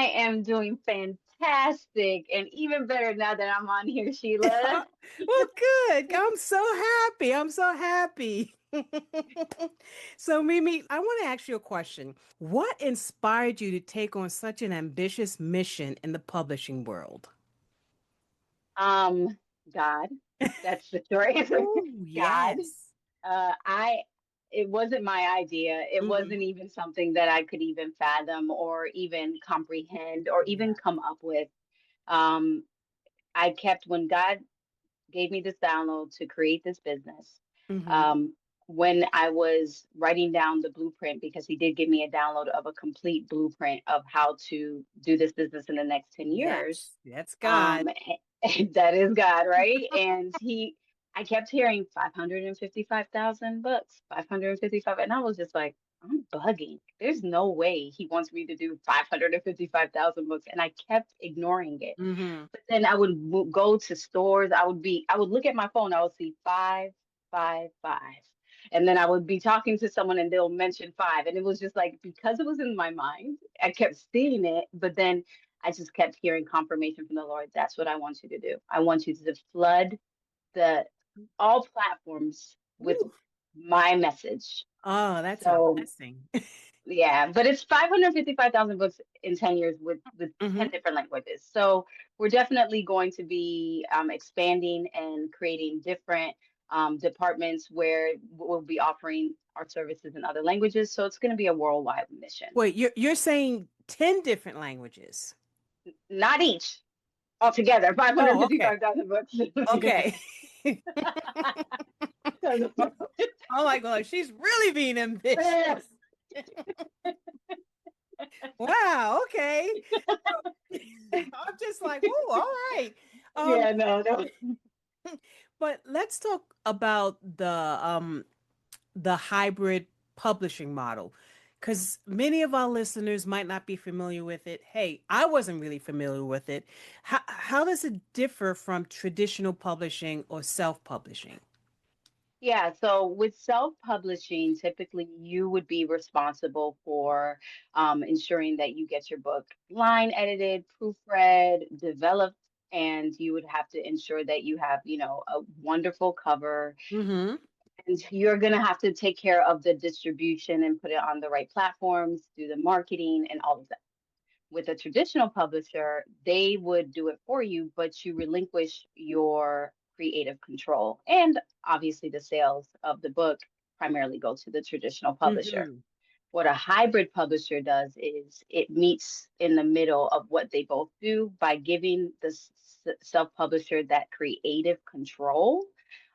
I am doing fantastic and even better now that I'm on here, Sheila. Well, good. I'm so happy. I'm so happy. So, Mimi, I want to ask you a question. What inspired you to take on such an ambitious mission in the publishing world? Um, God, that's the short answer. Oh, God. yes. I it wasn't my idea. It Hmm. wasn't even something that I could even fathom or even comprehend or even Yeah. come up with. Um, I kept when God gave me this download to create this business. Hmm. Um, when I was writing down the blueprint, because he did give me a download of a complete blueprint of how to do this business in the next 10 years. Yes, that's God. Um, that is God, right? And I kept hearing 555,000 books, 555. And I was just like, I'm bugging. There's no way he wants me to do 555,000 books. And I kept ignoring it. Hmm. But then I would go to stores. I would look at my phone. I would see 555. And then I would be talking to someone and they'll mention five. And it was just like, because it was in my mind, I kept seeing it. But then I just kept hearing confirmation from the Lord. That's what I want you to do. I want you to flood the all platforms with Ooh. my message. Oh, that's a So blessing. yeah, but it's 555,000 books in 10 years with 10 Hmm. different languages. So we're definitely going to be expanding and creating different departments where we'll be offering our services in other languages. So it's going to be a worldwide mission. Wait, you're saying 10 different languages. Not each, altogether, Oh, okay. 555,000 books. Okay. Yeah. Oh my God, she's really being ambitious. Wow, okay. I'm just like, oh, all right. Um, Yeah, no, no. but let's talk about the hybrid publishing model. Because many of our listeners might not be familiar with it. Hey, I wasn't really familiar with it. How does it differ from traditional publishing or self-publishing? Yeah, so with self-publishing, typically you would be responsible for ensuring that you get your book line edited, proofread, developed, and you would have to ensure that you have, a wonderful cover. Mm-hmm. And you're going to have to take care of the distribution and put it on the right platforms, do the marketing and all of that. With a traditional publisher, they would do it for you, but you relinquish your creative control. And obviously, the sales of the book primarily go to the traditional publisher. Mm-hmm. What a hybrid publisher does is it meets in the middle of what they both do by giving the self publisher that creative control,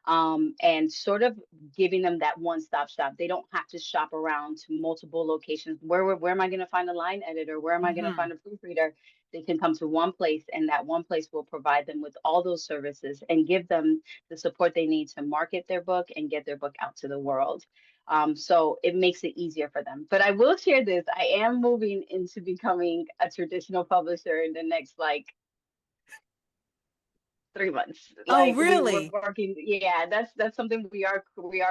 and sort of giving them that one-stop shop. They don't have to shop around to multiple locations. Where am I going to find a line editor? Where am I going to Mm-hmm. find a proofreader? They can come to one place, and that one place will provide them with all those services and give them the support they need to market their book and get their book out to the world. So it makes it easier for them. But I will share this. I am moving into becoming a traditional publisher in the next like 3 months. Oh, Like we're really? working. Yeah, that's something we are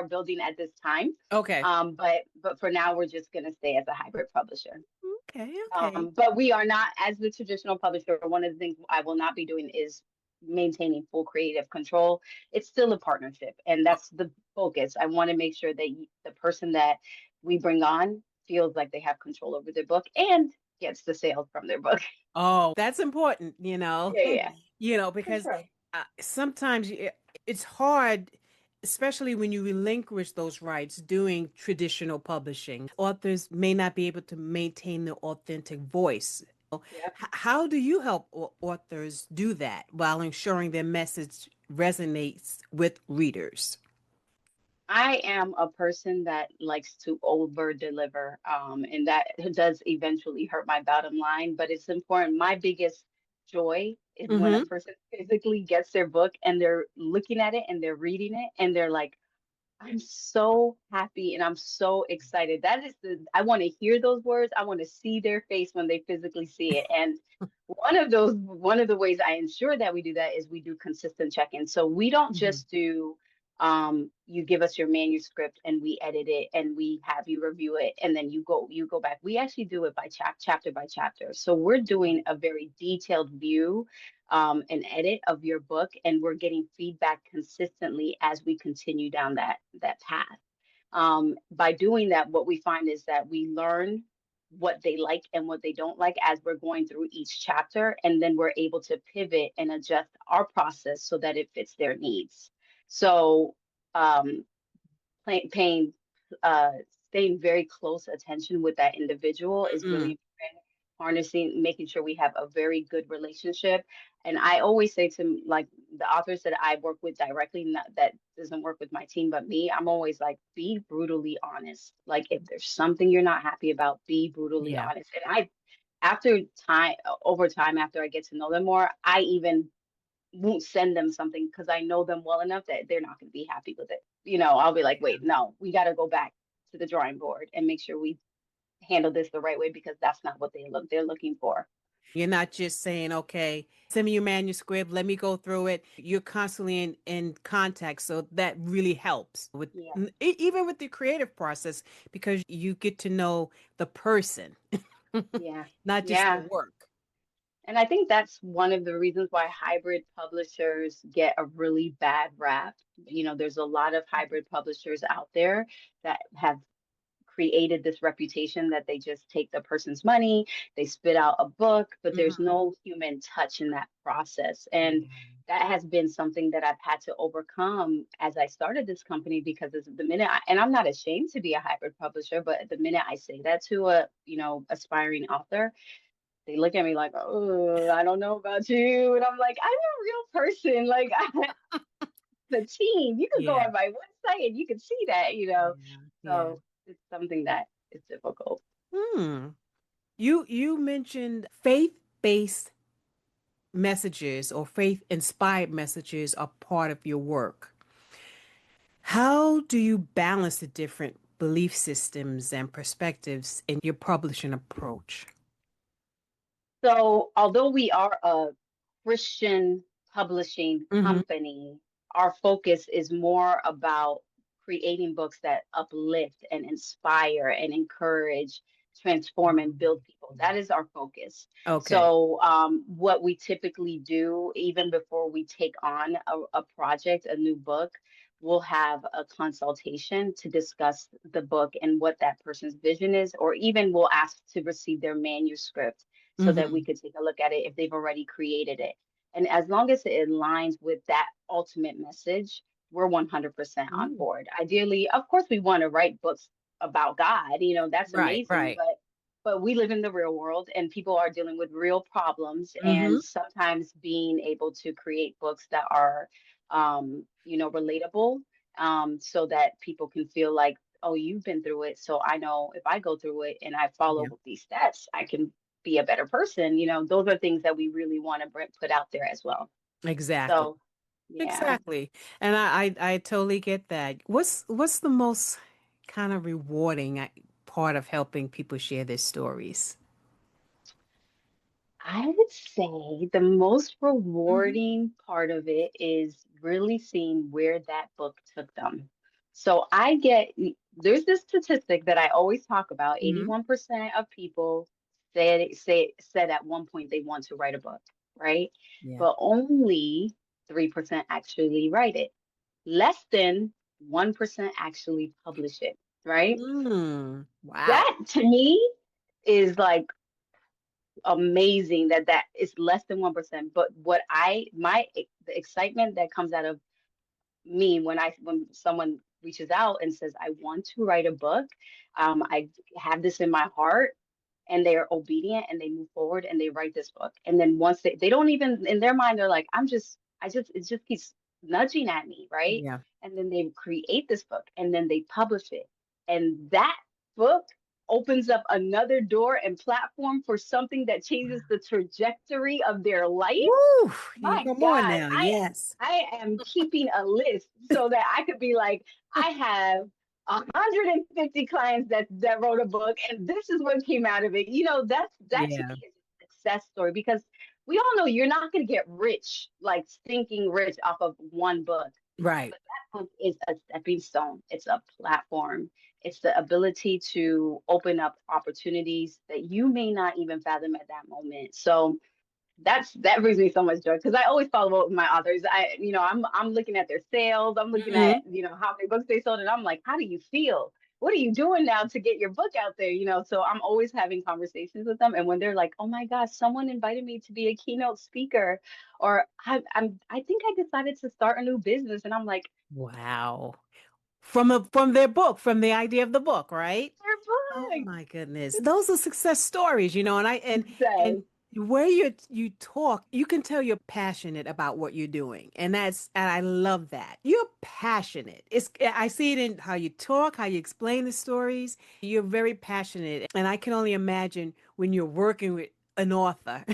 building at this time. Okay. But for now we're just gonna stay as a hybrid publisher. Okay, okay. But we are not as the traditional publisher. One of the things I will not be doing is maintaining full creative control. It's still a partnership, and that's the focus. I want to make sure that the person that we bring on feels like they have control over their book and gets the sales from their book. Oh, that's important, Yeah, yeah, for because sure. sometimes it's hard, especially when you relinquish those rights doing traditional publishing. Authors may not be able to maintain their authentic voice. Yeah. How do you help authors do that while ensuring their message resonates with readers? I am a person that likes to over deliver, and that does eventually hurt my bottom line, but it's important. My biggest joy is when a Mm-hmm. person physically gets their book and they're looking at it and they're reading it and they're like, I'm so happy and I'm so excited. I want to hear those words. I want to see their face when they physically see it. And one of the ways I ensure that we do that is we do consistent check-ins. So we don't just do You give us your manuscript and we edit it and we have you review it, and then you go back. We actually do it by chapter by chapter. So we're doing a very detailed view, and edit of your book, and we're getting feedback consistently as we continue down that path. By doing that, what we find is that we learn what they like and what they don't like as we're going through each chapter, and then we're able to pivot and adjust our process so that it fits their needs. So, um, paying, uh, staying very close attention with that individual is really Mm, important. Harnessing, making sure we have a very good relationship. And I always say to like the authors that I work with directly, not that doesn't work with my team, but me, I'm always like, be brutally honest. Like if there's something you're not happy about, be brutally yeah. honest. And after time, over time, after I get to know them more, I even won't send them something because I know them well enough that they're not going to be happy with it. I'll be like, wait, no, we got to go back to the drawing board and make sure we handle this the right way because that's not what they're looking for. You're not just saying, okay, send me your manuscript, let me go through it. You're constantly in contact. So that really helps with Yeah, even with the creative process because you get to know the person, yeah, not just the yeah. work. And I think that's one of the reasons why hybrid publishers get a really bad rap. There's a lot of hybrid publishers out there that have created this reputation that they just take the person's money, they spit out a book, but there's Mhm. no human touch in that process. And Yeah. that has been something that I've had to overcome as I started this company because the minute and I'm not ashamed to be a hybrid publisher, but the minute I say that to a, aspiring author, they look at me like, oh, I don't know about you. And I'm like, I'm a real person. Like, the team. You could go Yeah. on my website and you can see that. Yeah. Yeah. So it's something that is difficult. Hmm. You mentioned faith-based messages or faith-inspired messages are part of your work. How do you balance the different belief systems and perspectives in your publishing approach? So although we are a Christian publishing Mm-hmm. company, our focus is more about creating books that uplift and inspire and encourage, transform and build people. That is our focus. Okay. So, what we typically do, even before we take on a project, a new book, we'll have a consultation to discuss the book and what that person's vision is, or even we'll ask to receive their manuscript so that we Mm-hmm. could take a look at it if they've already created it. And as long as it aligns with that ultimate message, we're 100% on Mm. board. Ideally, of course, we want to write books about God, that's Right, amazing, right. but we live in the real world and people are dealing with real problems. Mm-hmm. And sometimes being able to create books that are, relatable, so that people can feel like, oh, you've been through it. So I know if I go through it and I follow Yeah, these steps, I can be a better person. Those are things that we really want to put out there as well. exactly. So, yeah. Exactly. And I totally get that. What's the most kind of rewarding part of helping people share their stories? I would say the most Mm-hmm. rewarding part of it is really seeing where that book took them. So there's this statistic that I always talk about. Mm-hmm. 81% of people said at one point they want to write a book, right? Yeah. But only 3% actually write it. Less than 1% actually publish it, right? Mm. Wow. That to me is like amazing that is less than 1%. But the excitement that comes out of me when someone reaches out and says, I want to write a book, I have this in my heart, and they are obedient and they move forward and they write this book. And then once they don't even in their mind, they're like, it just keeps nudging at me, right? Yeah. And then they create this book and then they publish it. And that book opens up another door and platform for something that changes the trajectory of their life. Woo! You My come on God, now. I Yes. I am keeping a list so that I could be like, I have 150 clients that wrote a book, and this is what came out of it. That to Yeah. me is a success story because we all know you're not going to get rich, like stinking rich, off of one book. Right. Book is a stepping stone. It's a platform. It's the ability to open up opportunities that you may not even fathom at that moment. So that brings me so much joy because I always follow up with my authors. I'm looking at their sales. I'm looking at Hmm. how many books they sold, and I'm like, how do you feel? What are you doing now to get your book out there? So I'm always having conversations with them, and when they're like, oh my gosh, someone invited me to be a keynote speaker, or I think I decided to start a new business, and I'm like, Wow. From their book, from the idea of the book, right? their Oh book. my goodness. Those are success stories, and Yes. and where you talk, you can tell you're passionate about what you're doing. And I love that. You're passionate. I see it in how you talk, how you explain the stories. You're very passionate. And I can only imagine when you're working with an author.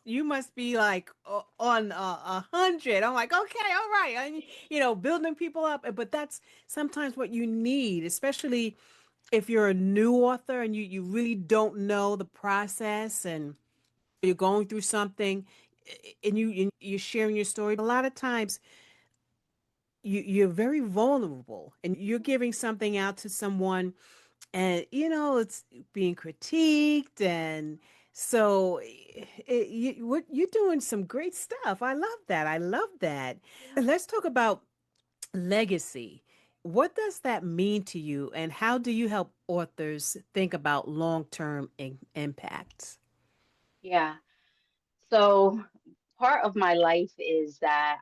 You must be like on 100. I'm like, okay, all right. Building people up. But that's sometimes what you need, especially if you're a new author and you really don't know the process and you're going through something and you're sharing your story. A lot of times you're very vulnerable and you're giving something out to someone, and it's being critiqued. And so you're doing some great stuff. I love that. I love that. Let's talk about legacy. What does that mean to you, and how do you help authors think about long-term impacts? Yeah. So part of my life is that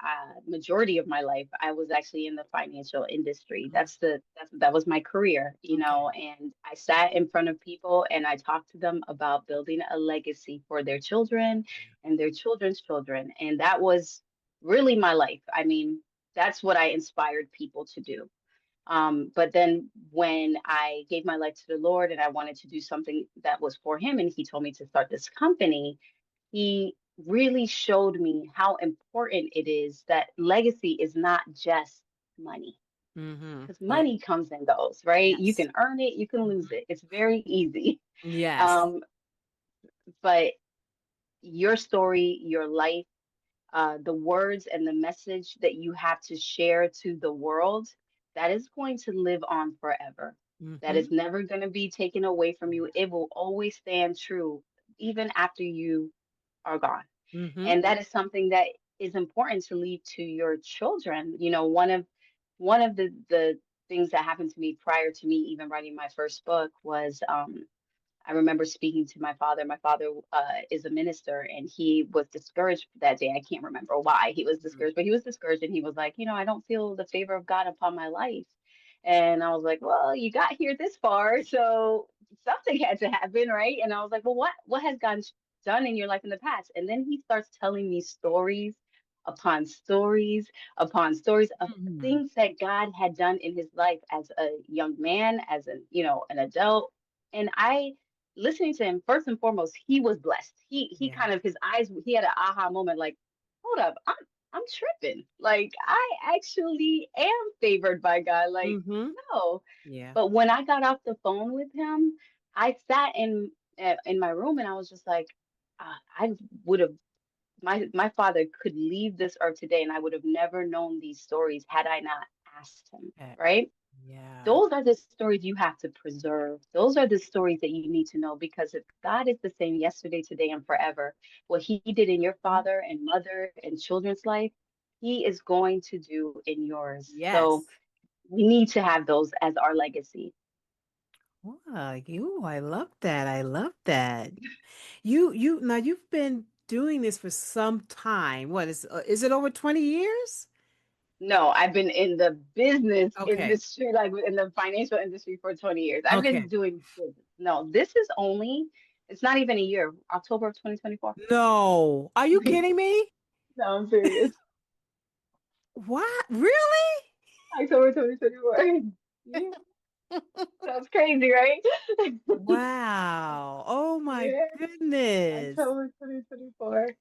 majority of my life I was actually in the financial industry. Mm. That was my career, Okay. and I sat in front of people and I talked to them about building a legacy for their children and their children's children. And that was really my life. I mean, that's what I inspired people to do. But then when I gave my life to the Lord and I wanted to do something that was for him, and he told me to start this company, he really showed me how important it is that legacy is not just money, Mm-hmm. because Yeah. money comes and goes, right? You Yes. can earn it, you can lose Hmm. it. It's very easy. Yes. Um, but your story, your life, the words and the message that you have to share to the world, that is going to live on forever. That Mm-hmm. is never going to be taken away from you. It will always stand true, even after you are gone. Mm-hmm. And that is something that is important to leave to your children. One of the things that happened to me prior to me even writing my first book was I remember speaking to my father. My father is a minister, and he was discouraged that day. I can't remember why he was discouraged, but he was discouraged, and he was like, I don't feel the favor of God upon my life. And I was like, well, you got here this far, so something had to happen, right? And I was like, well, what has God done in your life in the past? And then he starts telling me stories upon stories upon stories of Mm-hmm. things that God had done in his life as a young man, as an adult. And I listening to him, first and foremost, he was blessed. He Yeah. kind of his eyes, he had an aha moment, like, hold up, I'm tripping. Like I actually am favored by God. Like, Mm-hmm. no. Yeah. But when I got off the phone with him, I sat in my room and I was just like, I would have my father could leave this earth today and I would have never known these stories had I not asked him, right? Yeah. Those are the stories you have to preserve. Those are the stories that you need to know, because if God is the same yesterday, today, and forever, what he did in your Mhm. father and mother and children's life, he is going to do in yours. So Yes. we need to have those as our legacy. Wow, I love that. I love that. Now you've been doing this for some time. What is it over 20 years? No, I've been in the business Okay. industry, like in the financial industry for 20 years. I've been Okay. doing business. No, it's not even a year, October of 2024. No. Are you kidding me? No, I'm serious. What? Really? October 2024. Yeah. Sounds crazy, right? Wow. Oh my Yeah, goodness. October 2024.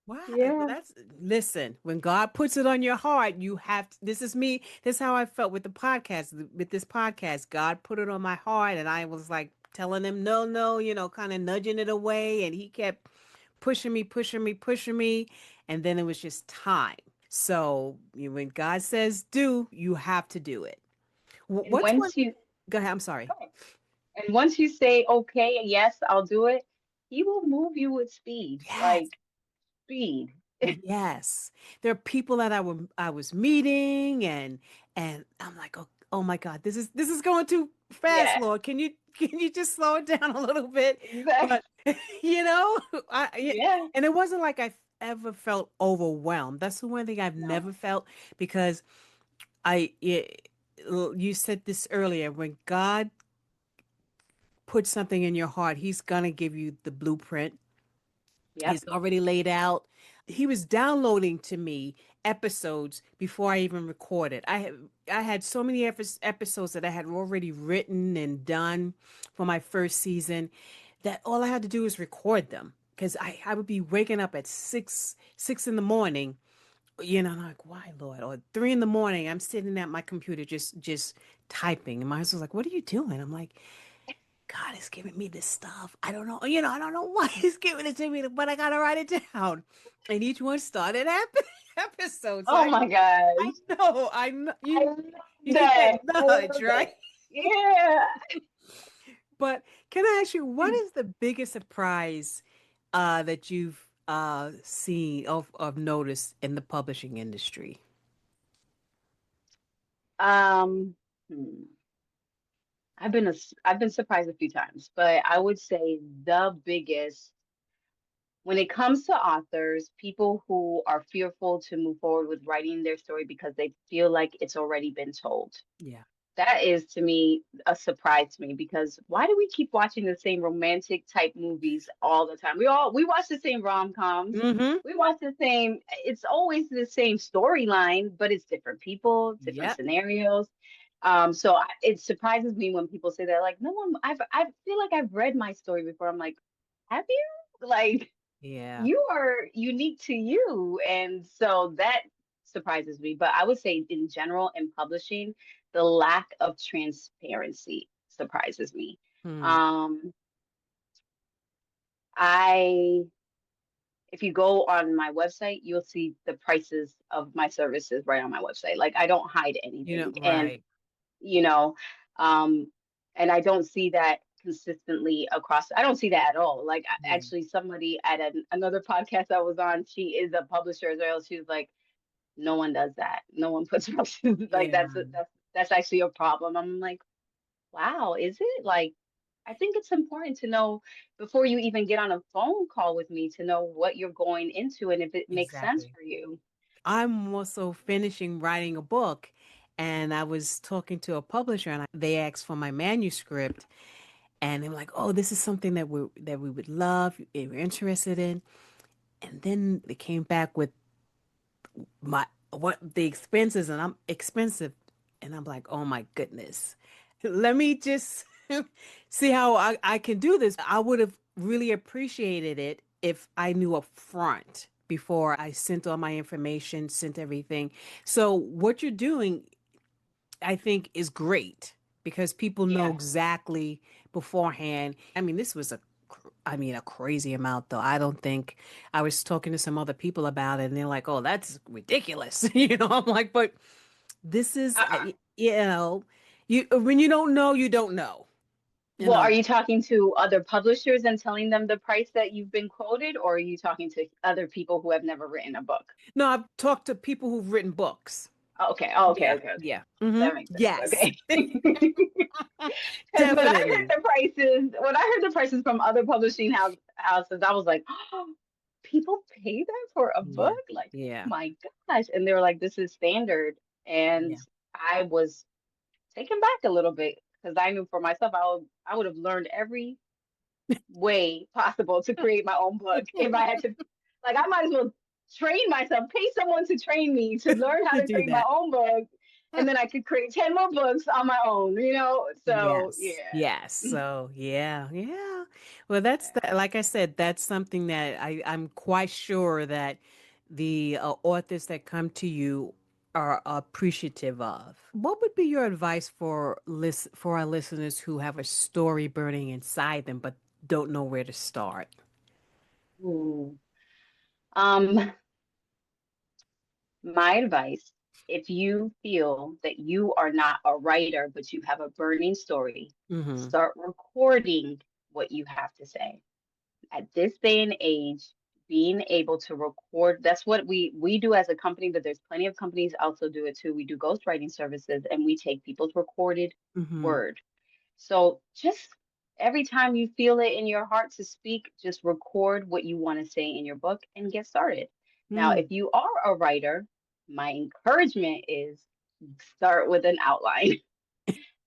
Wow. Well, Yeah. listen, when God puts it on your heart, you have to, this is me. This is how I felt with the podcast, with this podcast. God put it on my heart, and I was like telling him, no, no, kind of nudging it away. And he kept pushing me, pushing me, pushing me. And then it was just time. So when God says do, you have to do it. And What's one? once you Go ahead. I'm sorry. okay. And once you say, okay, yes, I'll do it, he will move you with speed, Yes. like speed. Yes. There are people that I was meeting and I'm like, oh my God, this is going too fast, Yeah, Lord. Can you just slow it down a little bit? exactly. But you know, Yeah, and it wasn't like I ever felt overwhelmed. That's the one thing I've no. never felt because you said this earlier, when God puts something in your heart, he's gonna give you the blueprint. Yep. He's already laid out. He was downloading to me episodes before I even recorded. I had so many episodes that I had already written and done for my first season that all I had to do was record them because I would be waking up at six in the morning, I'm like, why, Lord? Or 3 in the morning, I'm sitting at my computer just typing. And my husband's like, what are you doing? I'm like, God is giving me this stuff. I don't know, I don't know why he's giving it to me, but I gotta write it down. And each one started episodes. So Oh my gosh. I know I you love you need that that. I nudge, love right? that. Yeah. But can I ask you, what is the biggest surprise that you've seen of noticed in the publishing industry? Um, hmm. I've been surprised a few times, but I would say the biggest when it comes to authors, people who are fearful to move forward with writing their story because they feel like it's already been told. Yeah. That is to me a surprise to me because why do we keep watching the same romantic type movies all the time? We watch the same rom-coms. Mm-hmm. We watch the same, it's always the same storyline, but it's different people, different Yep. scenarios. It surprises me when people say that, like, no one, I feel like I've read my story before. I'm like, have you? Like, Yeah. you are unique to you. And so that surprises me. But I would say, in general, in publishing, the lack of transparency surprises me. Hmm. Um, I, if you go on my website, you'll see the prices of my services right on my website. Like, I don't hide anything. And Right. you know um and I don't see that consistently across. I don't see that at all. Like, Yeah. actually, somebody at another podcast I was on, she is a publisher as well. She was like, no one does that, no one puts like, Yeah. that's actually a problem. I'm like, wow, is it? Like, I think it's important to know before you even get on a phone call with me, to know what you're going into and if it makes sense Exactly. for you. I'm also finishing writing a book, and I was talking to a publisher, and they asked for my manuscript, and they're like, "Oh, this is something that we would love, if we're interested in." And then they came back with my what the expenses, and I'm expensive, and I'm like, "Oh my goodness, let me just see how I can do this." I would have really appreciated it if I knew up front before I sent all my information, sent everything. So what you're doing, I think, is great because people know Yeah. exactly beforehand. I mean, this was a crazy amount though. I don't think I was talking to some other people about it and they're like, "Oh, that's ridiculous." I'm like, "But this is, you when you don't know, you don't know." You Well, know. are you talking to other publishers and telling them the price that you've been quoted, or are you talking to other people who have never written a book? No, I've talked to people who've written books. Oh, okay. Oh, okay. Yeah. Okay. Okay. Yeah. Mm-hmm. That makes sense. Yes. Okay. Because Definitely. when I heard the prices from other houses, I was like, oh, people pay that for a book? Yeah. Like, oh Yeah. my gosh. And they were like, this is standard. And Yeah. I was taken back a little bit because I knew for myself, I would have learned every way possible to create my own book if I had to. Like, I might as well train myself, pay someone to train me to learn how To to do create my that. own book, and then I could create 10 more books on my own. So Yes. yeah. Yes. So yeah, yeah. Well, like I said, that's something that I'm quite sure that the authors that come to you are appreciative of. What would be your advice for our listeners who have a story burning inside them but don't know where to start? Ooh. Um, My advice, if you feel that you are not a writer, but you have a burning story, Mm-hmm. start recording what you have to say. At this day and age, being able to record, that's what we do as a company, but there's plenty of companies also do it too. We do ghostwriting services and we take people's recorded Mm-hmm. word. So just every time you feel it in your heart to speak, just record what you want to say in your book and get started. Now, if Mm. you are a writer, my encouragement is start with an outline.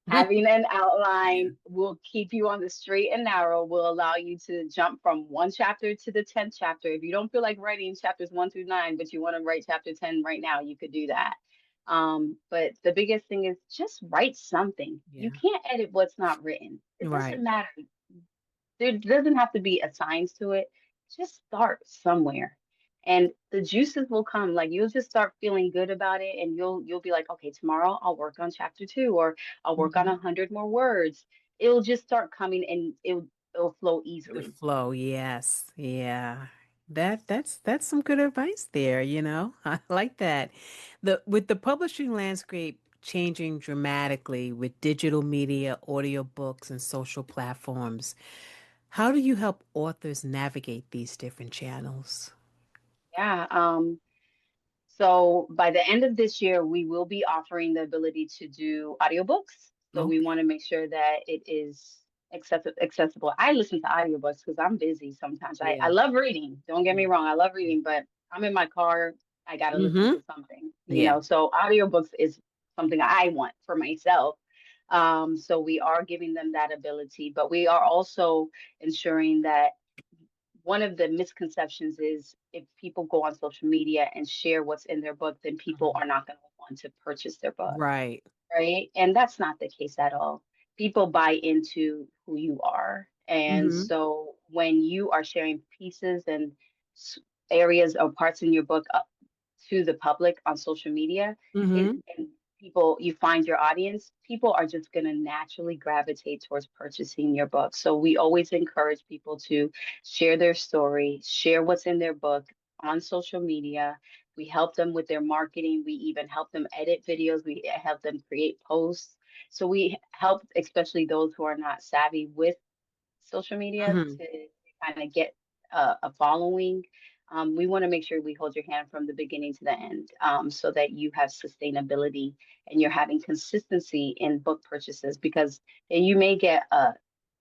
Having an outline will keep you on the straight and narrow, will allow you to jump from one chapter to the 10th chapter. If you don't feel like writing chapters 1 through 9, but you want to write chapter 10 right now, you could do that. But the biggest thing is just write something. You Yeah. can't edit what's not written. It doesn't Right. matter. There doesn't have to be a science to it. Just start somewhere. And the juices will come. Like you'll just start feeling good about it and you'll be like, okay, tomorrow I'll work on chapter 2 or I'll work on Mm-hmm. 100 more words. It'll just start coming and it'll flow The easily. flow, yes. Yeah. That's some good advice there, you know. I like that. The with the publishing landscape changing dramatically with digital media, audiobooks, and social platforms, how do you help authors navigate these different channels? Yeah. So by the end of this year, we will be offering the ability to do audiobooks. So we Okay. want to make sure that it is accessible. I listen to audiobooks because I'm busy sometimes. I Yeah. love reading. Don't get me Yeah. wrong. I love reading, but I'm in my car. I got to listen Mm-hmm. to something, Yeah. So audiobooks is something I want for myself. So we are giving them that ability, but we are also ensuring that one of the misconceptions is if people go on social media and share what's in their book, then people Mhm. are not going to want to purchase their book, Right. right? And that's not the case at all. People buy into who you are. And Mm-hmm. so when you are sharing pieces and s- areas or parts in your book to the public on social media, it Mm-hmm. and people you find your audience, people are just going to naturally gravitate towards purchasing your book. So we always encourage people to share their story, share what's in their book on social media. We help them with their marketing. We even help them edit videos. We help them create posts. So we help especially those who are not savvy with social media Mm-hmm. to kind of get a following. We want to make sure we hold your hand from the beginning to the end so that you have sustainability and you're having consistency in book purchases because you may get a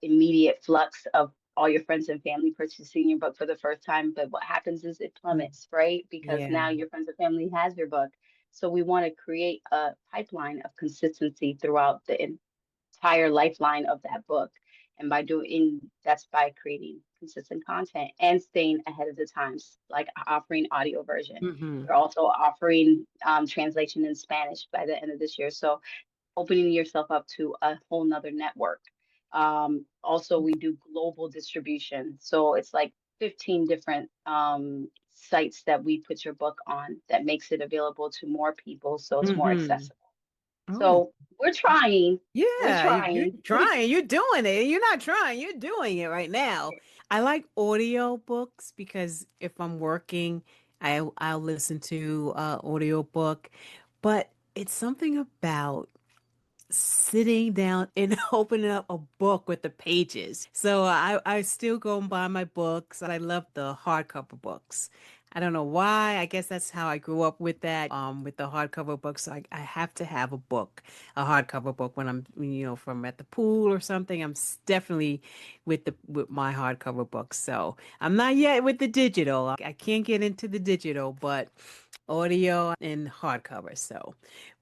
immediate flux of all your friends and family purchasing your book for the first time, but what happens is it plummets, right? Because Yeah. now your friends and family has your book. So we want to create a pipeline of consistency throughout the entire lifeline of that book. And by doing that's by creating consistent content and staying ahead of the times, like offering audio version. Mm-hmm. We're also offering translation in Spanish by the end of this year. So opening yourself up to a whole nother network. Also, we do global distribution. So it's like 15 different sites that we put your book on that makes it available to more people. So it's more Mm-hmm. accessible. Oh. So we're trying. We're Yeah, you're trying. trying, you're doing it. You're not trying, you're doing it right now. I like audio books because if I'm working, I'll listen to audio book, but it's something about sitting down and opening up a book with the pages. So I still go and buy my books. I love the hardcover books. I don't know why. I guess that's how I grew up with that, with the hardcover books. I have to have a book, a hardcover book when I'm, from at the pool or something. Definitely with my hardcover books. So I'm not yet with the digital. I can't get into the digital, but audio and hardcover. So,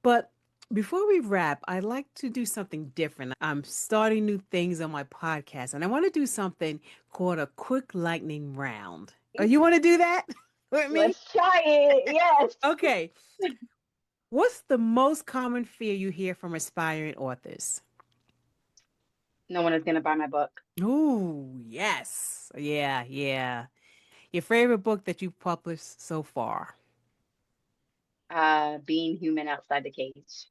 but before we wrap, I'd like to do something different. I'm starting new things on my podcast, and I want to do something called a quick lightning round. You want to do that with me? Let's try it. Yes. Okay. What's the most common fear you hear from aspiring authors? No one is gonna buy my book. Ooh, yes. Yeah, yeah. Your favorite book that you've published so far? Being human outside the cage.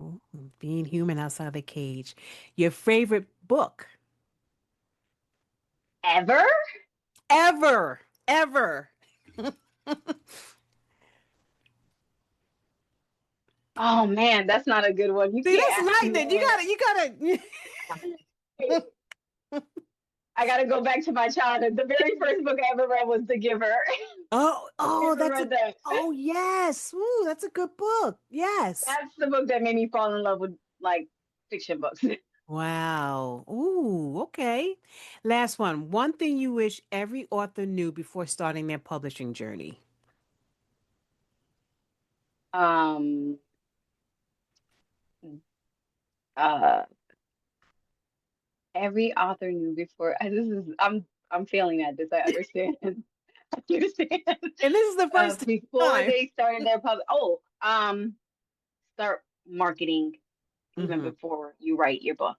Ooh, Being Human Outside the Cage. Your favorite book Ever? ever, ever. Oh man, that's not a good one. You See, can't that's ask me lightning. You that. gotta. I gotta go back to my childhood. The very first book I ever read was The Giver. Oh, You oh, ever that's a. read that? Oh yes. Ooh, that's a good book. Yes. That's the book that made me fall in love with like fiction books. Wow. Ooh, okay. Last one. One thing you wish every author knew before starting their publishing journey. Um, uh, every author knew before. This is I'm failing at this. I understand. I understand. And this is the first Before time. they started their pub. Oh, start marketing even Hmm. before you write your book.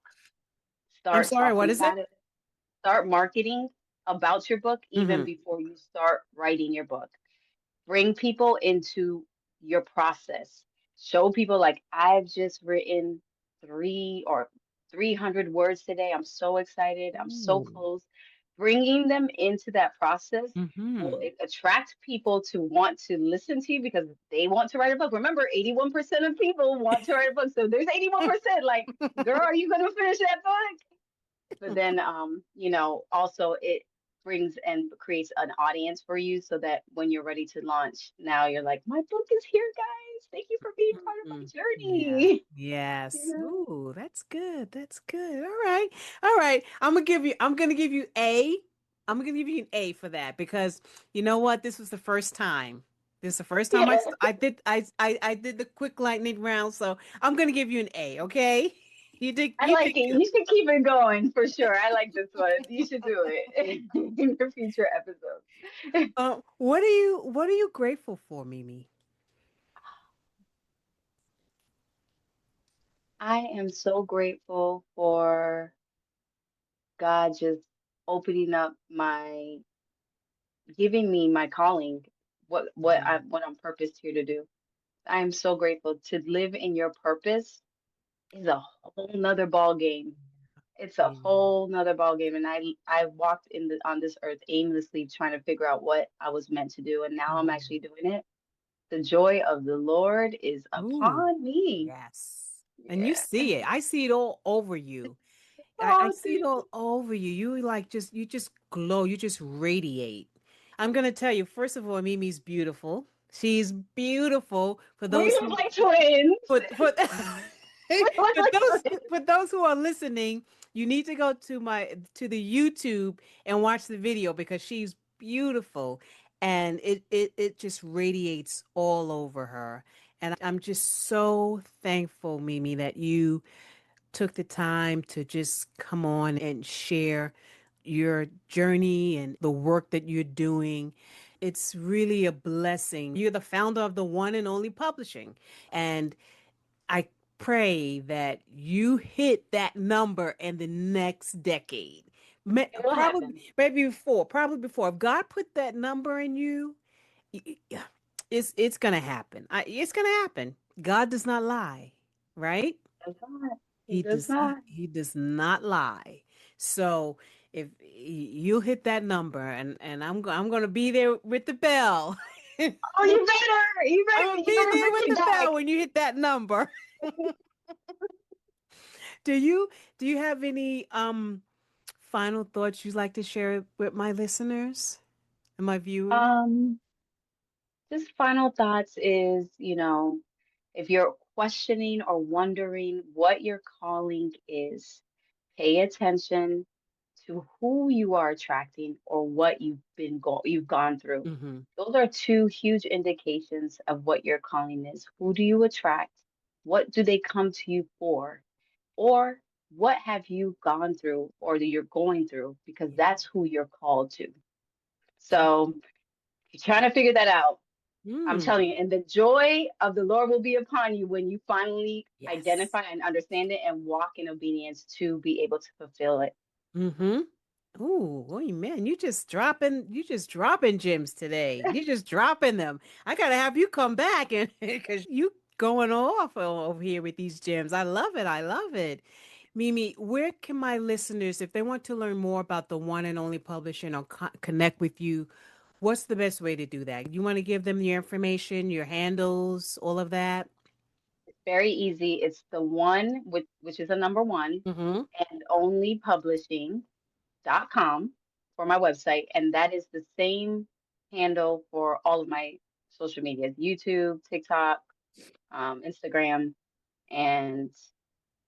I'm Start sorry, what talking is it? about it. Start marketing about your book even Hmm. before you start writing your book. Bring people into your process. Show people like I've just written 300 words today. I'm so excited. I'm so Ooh. close. Bringing them into that process will Hmm. attract people to want to listen to you because they want to write a book. Remember, 81% of people want to write a book. So there's 81% like, girl, are you going to finish that book? But then also it brings and creates an audience for you so that when you're ready to launch, now you're like, my book is here, guys. Thank you for being part of my Mhm. Yeah. journey. Yes. You Ooh, that's good. That's good. All right. All right. I'm gonna give you A. I'm gonna give you an A for that because you know what? This was the first time. This is the first time Yeah, I did the quick lightning round, so I'm gonna give you an A, okay? I You like did it. good. You should keep it going for sure. I like this one. You should do it in your future episodes. What are you grateful for, Mimi? I am so grateful for God just opening up giving me my calling, what I'm purposed here to do. I am so grateful to live in your purpose is a whole nother ball game. It's a Yeah. whole nother ball game. And I walked on this earth aimlessly trying to figure out what I was meant to do. And now I'm Mhm. actually doing it. The joy of the Lord is Ooh, upon me. yes. And you Yeah. see it. I see it all over you. I Oh, see it thank all you. over you. You just glow. You just radiate. I'm gonna tell you, first of all, Mimi's beautiful. She's beautiful for We those look who like twins. for We look for like those twins. for those who are listening, you need to go to the YouTube and watch the video because she's beautiful and it just radiates all over her. And I'm just so thankful, Mimi, that you took the time to just come on and share your journey and the work that you're doing. It's really a blessing. You're the founder of the one and only publishing. And I pray that you hit that number in the next decade. It will Probably, happen. maybe before, probably before. If God put that number in you, it's gonna happen. It's gonna happen. God does not lie, right? Does not. He He does does not. he does not lie. So if you'll hit that number and I'm gonna be there with the bell. I'm Oh, you better. gonna You be better there bring with me the bell back. when you hit that number. Do you have any final thoughts you'd like to share with my listeners and my viewers? Um, just final thoughts is, if you're questioning or wondering what your calling is, pay attention to who you are attracting or what you've gone through. Mm-hmm. Those are two huge indications of what your calling is. Who do you attract? What do they come to you for? Or what have you gone through or that you're going through? Because Yeah. that's who you're called to. So if you're trying to figure that out, I'm Mm. telling you, and the joy of the Lord will be upon you when you finally Yes. identify and understand it and walk in obedience to be able to fulfill it. Mm-hmm. Ooh, oh man, you just dropping gems today. You just dropping them. I gotta have you come back and because you going off over here with these gems. I love it. I love it. Mimi, where can my listeners, if they want to learn more about the one and only publishing or connect with you, what's the best way to do that? You want to give them your information, your handles, all of that? Very easy. It's the one with which is a number one Mm-hmm. and onlypublishing.com for my website. And that is the same handle for all of my social media, YouTube, TikTok, Instagram, and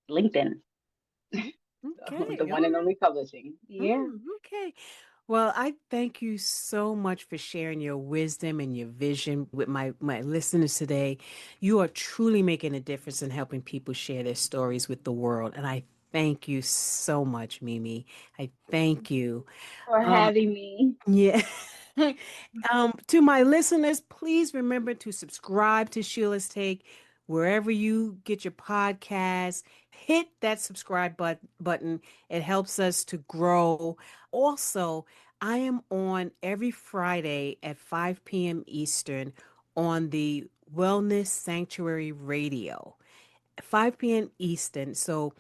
LinkedIn. So Okay. the All one and right. only publishing. Yeah. Okay. Well, I thank you so much for sharing your wisdom and your vision with my listeners today. You are truly making a difference in helping people share their stories with the world. And I thank you so much, Mimi. I thank you. For Um, having me. yeah. To my listeners, please remember to subscribe to Sheila's Take wherever you get your podcasts. Hit that subscribe button. It helps us to grow. Also, I am on every Friday at 5 p.m. Eastern on the Wellness Sanctuary Radio, 5 p.m. Eastern. So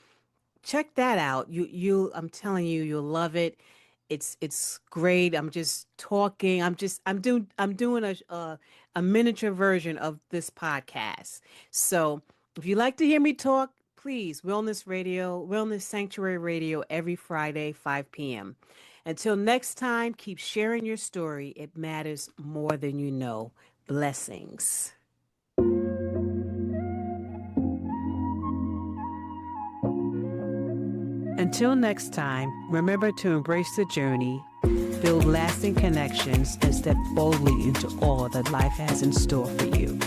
check that out. I'm telling you, you'll love it. It's great. I'm just talking. I'm doing a miniature version of this podcast. So if you like to hear me talk, please Wellness Sanctuary Radio every Friday, 5 p.m. Until next time, keep sharing your story. It matters more than you know. Blessings. Until next time, remember to embrace the journey, build lasting connections, and step boldly into all that life has in store for you.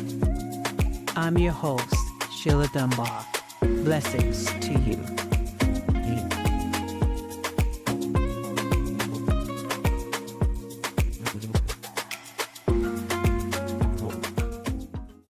I'm your host, Sheila Dunbar. Blessings to you.